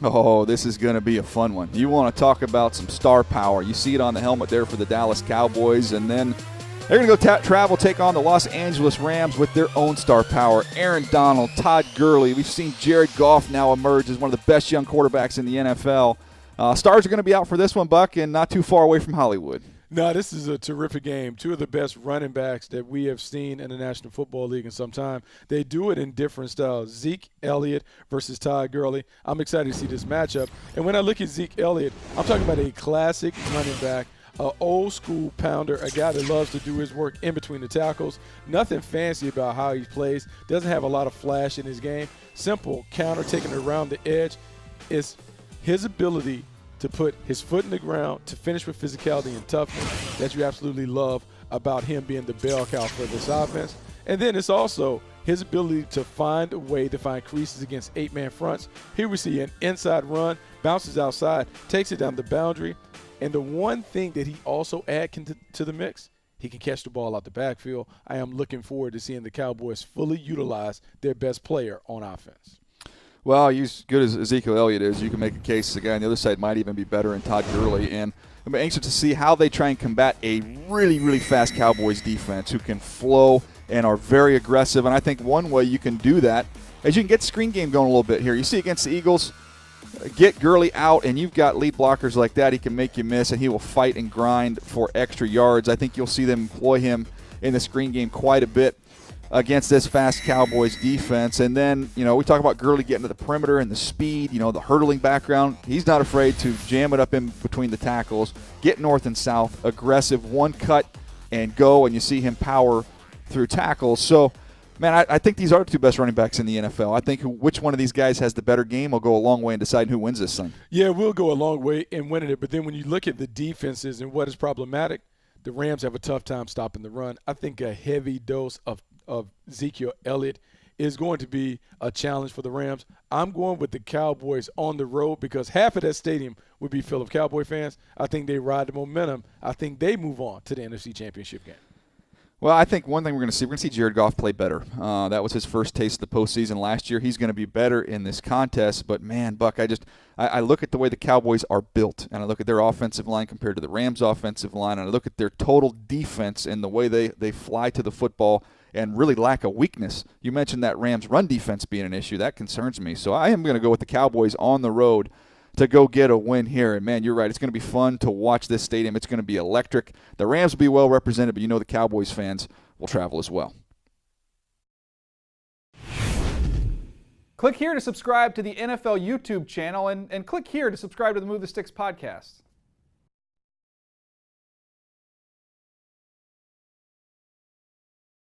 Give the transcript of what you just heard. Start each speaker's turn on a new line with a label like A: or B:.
A: Oh, this is going to be a fun one. You want to talk about some star power. You see it on the helmet there for the Dallas Cowboys, and then they're going to go travel, take on the Los Angeles Rams with their own star power. Aaron Donald, Todd Gurley. We've seen Jared Goff now emerge as one of the best young quarterbacks in the NFL. Stars are going to be out for this one, Buck, and not too far away from Hollywood.
B: No, this is a terrific game. Two of the best running backs that we have seen in the National Football League in some time. They do it in different styles. Zeke Elliott versus Todd Gurley. I'm excited to see this matchup. And when I look at Zeke Elliott, I'm talking about a classic running back, an old-school pounder, a guy that loves to do his work in between the tackles. Nothing fancy about how he plays. Doesn't have a lot of flash in his game. Simple counter, taking it around the edge. It's his ability to put his foot in the ground, to finish with physicality and toughness that you absolutely love about him being the bell cow for this offense. And then it's also his ability to find a way to find creases against 8-man fronts. Here we see an inside run, bounces outside, takes it down the boundary. And the one thing that he also adds to the mix, he can catch the ball out the backfield. I am looking forward to seeing the Cowboys fully utilize their best player on offense.
A: Well, as good as Ezekiel Elliott is, you can make a case the guy on the other side might even be better in Todd Gurley. And I'm anxious to see how they try and combat a really, really fast Cowboys defense who can flow and are very aggressive. And I think one way you can do that is you can get the screen game going a little bit here. You see against the Eagles, get Gurley out, and you've got lead blockers like that. He can make you miss, and he will fight and grind for extra yards. I think you'll see them employ him in the screen game quite a bit against this fast Cowboys defense. And then, we talk about Gurley getting to the perimeter and the speed, the hurdling background. He's not afraid to jam it up in between the tackles, get north and south, aggressive, one cut and go, and you see him power through tackles. So, man, I think these are the two best running backs in the NFL. I think which one of these guys has the better game will go a long way in deciding who wins this thing.
B: Yeah, we'll go a long way in winning it. But then when you look at the defenses and what is problematic, the Rams have a tough time stopping the run. I think a heavy dose of Ezekiel Elliott is going to be a challenge for the Rams. I'm going with the Cowboys on the road because half of that stadium would be full of Cowboy fans. I think they ride the momentum. I think they move on to the NFC Championship game.
A: Well, I think one thing we're going to see Jared Goff play better. That was his first taste of the postseason last year. He's going to be better in this contest. But, man, Buck, I look at the way the Cowboys are built, and I look at their offensive line compared to the Rams' offensive line, and I look at their total defense and the way they fly to the football and really lack a weakness. You mentioned that Rams run defense being an issue. That concerns me. So I am going to go with the Cowboys on the road to go get a win here. And, man, you're right. It's going to be fun to watch this stadium. It's going to be electric. The Rams will be well represented, but the Cowboys fans will travel as well.
C: Click here to subscribe to the NFL YouTube channel and click here to subscribe to the Move the Sticks podcast.